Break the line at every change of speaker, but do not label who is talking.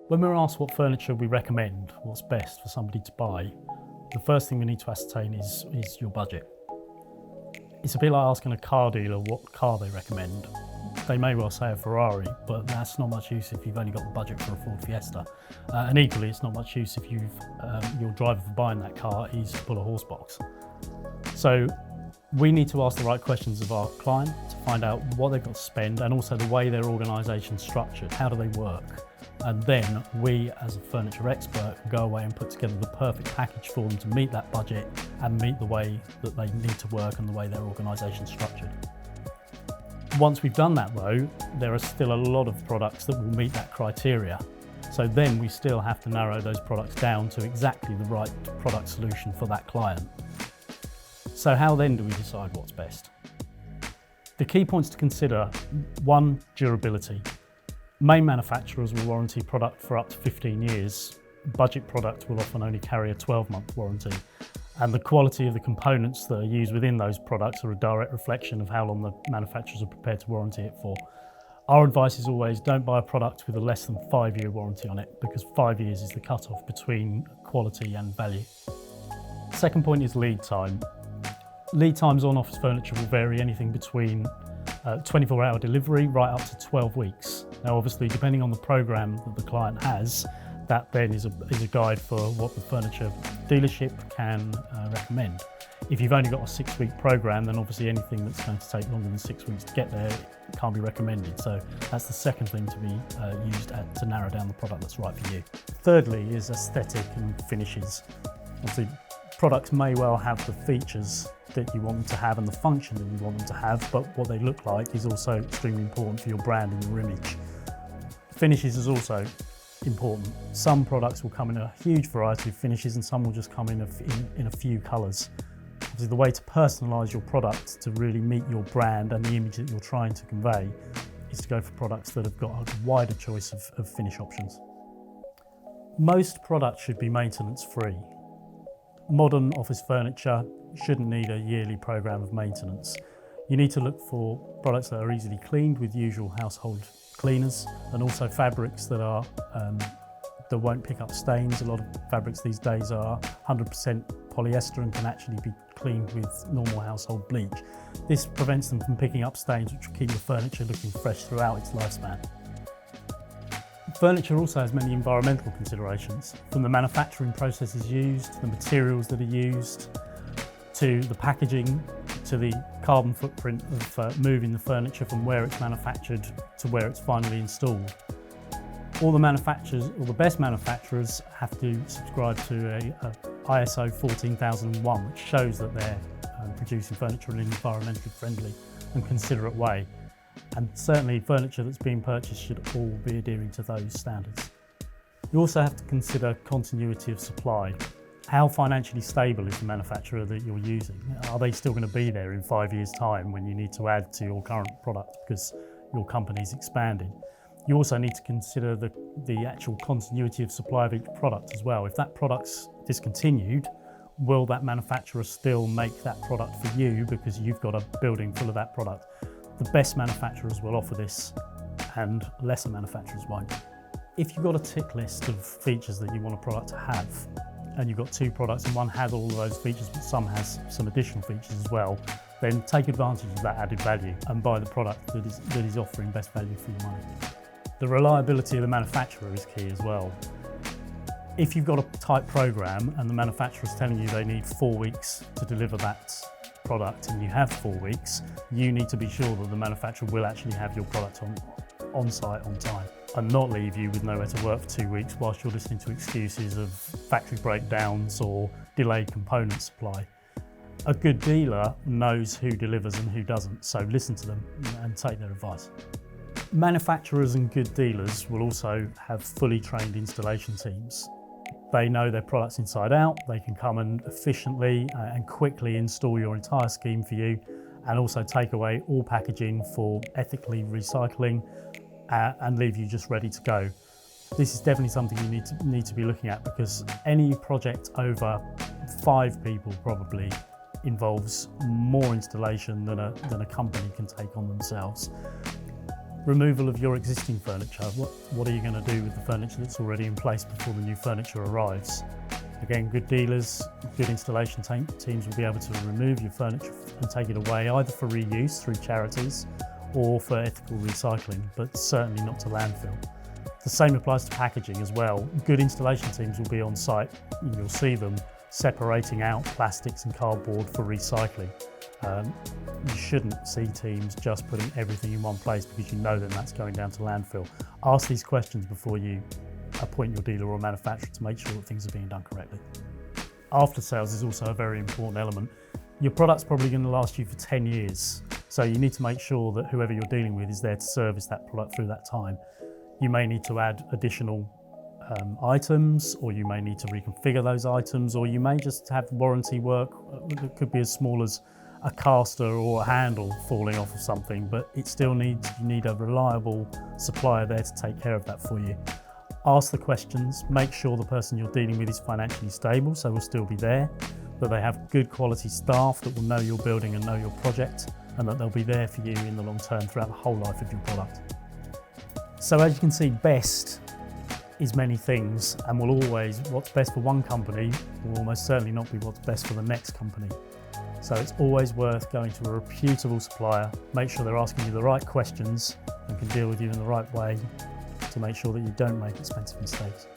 When we're asked what furniture we recommend, what's best for somebody to buy, the first thing we need to ascertain is your budget. It's a bit like asking a car dealer what car they recommend. They may well say a Ferrari, but that's not much use if you've only got the budget for a Ford Fiesta. And equally, it's not much use if your driver for buying that car is full of horse box. So we need to ask the right questions of our client to find out what they've got to spend and also the way their organisation's structured. How do they work? And then we, as a furniture expert, can go away and put together the perfect package for them to meet that budget and meet the way that they need to work and the way their organisation's structured. Once we've done that though, there are still a lot of products that will meet that criteria. So then we still have to narrow those products down to exactly the right product solution for that client. So how then do we decide what's best? The key points to consider: 1, durability. Main manufacturers will warranty product for up to 15 years. Budget product will often only carry a 12-month warranty. And the quality of the components that are used within those products are a direct reflection of how long the manufacturers are prepared to warranty it for. Our advice is always don't buy a product with a less than 5-year warranty on it, because 5 years is the cut-off between quality and value. Second point is lead time. Lead times on office furniture will vary anything between 24-hour delivery right up to 12 weeks. Now obviously, depending on the program that the client has, that then is a guide for what the furniture dealership can recommend. If you've only got a 6-week program, then obviously anything that's going to take longer than 6 weeks to get there can't be recommended. So that's the second thing to be used to narrow down the product that's right for you. Thirdly is aesthetic and finishes. Obviously, products may well have the features that you want them to have and the function that you want them to have, but what they look like is also extremely important for your brand and your image. Finishes is also important. Some products will come in a huge variety of finishes and some will just come in a few colours. Obviously, the way to personalise your product to really meet your brand and the image that you're trying to convey is to go for products that have got a wider choice of finish options. Most products should be maintenance free. Modern office furniture shouldn't need a yearly program of maintenance. You need to look for products that are easily cleaned with usual household cleaners, and also fabrics that won't pick up stains. A lot of fabrics these days are 100% polyester and can actually be cleaned with normal household bleach. This prevents them from picking up stains, which will keep the furniture looking fresh throughout its lifespan. Furniture also has many environmental considerations, from the manufacturing processes used, to the materials that are used, to the packaging, to the carbon footprint of moving the furniture from where it's manufactured to where it's finally installed. All the manufacturers, or the best manufacturers, have to subscribe to a ISO 14001, which shows that they're producing furniture in an environmentally friendly and considerate way. And certainly furniture that's being purchased should all be adhering to those standards. You also have to consider continuity of supply. How financially stable is the manufacturer that you're using? Are they still going to be there in 5 years' time when you need to add to your current product because your company's expanding? You also need to consider the actual continuity of supply of each product as well. If that product's discontinued, will that manufacturer still make that product for you because you've got a building full of that product? The best manufacturers will offer this and lesser manufacturers won't. If you've got a tick list of features that you want a product to have, and you've got 2 products and one has all of those features but some has some additional features as well, then take advantage of that added value and buy the product that is offering best value for your money. The reliability of the manufacturer is key as well. If you've got a tight program and the manufacturer is telling you they need 4 weeks to deliver that product and you have 4 weeks, you need to be sure that the manufacturer will actually have your product on site on time and not leave you with nowhere to work for 2 weeks whilst you're listening to excuses of factory breakdowns or delayed component supply. A good dealer knows who delivers and who doesn't, so listen to them and take their advice. Manufacturers and good dealers will also have fully trained installation teams. They know their products inside out. They can come and efficiently and quickly install your entire scheme for you and also take away all packaging for ethically recycling and leave you just ready to go. This is definitely something you need to be looking at, because any project over 5 people probably involves more installation than a company can take on themselves. Removal of your existing furniture. What are you going to do with the furniture that's already in place before the new furniture arrives? Again, good dealers, good installation teams will be able to remove your furniture and take it away either for reuse through charities or for ethical recycling, but certainly not to landfill. The same applies to packaging as well. Good installation teams will be on site and you'll see them separating out plastics and cardboard for recycling. You shouldn't see teams just putting everything in one place because you know that that's going down to landfill. Ask these questions before you appoint your dealer or manufacturer to make sure that things are being done correctly. After sales is also a very important element. Your product's probably going to last you for 10 years, so you need to make sure that whoever you're dealing with is there to service that product through that time. You may need to add additional items, or you may need to reconfigure those items, or you may just have warranty work that could be as small as a caster or a handle falling off of something, but you need a reliable supplier there to take care of that for you. Ask the questions, make sure the person you're dealing with is financially stable, so will still be there, that they have good quality staff that will know your building and know your project, and that they'll be there for you in the long term throughout the whole life of your product. So as you can see, best is many things, and what's best for one company will almost certainly not be what's best for the next company. So it's always worth going to a reputable supplier, make sure they're asking you the right questions and can deal with you in the right way to make sure that you don't make expensive mistakes.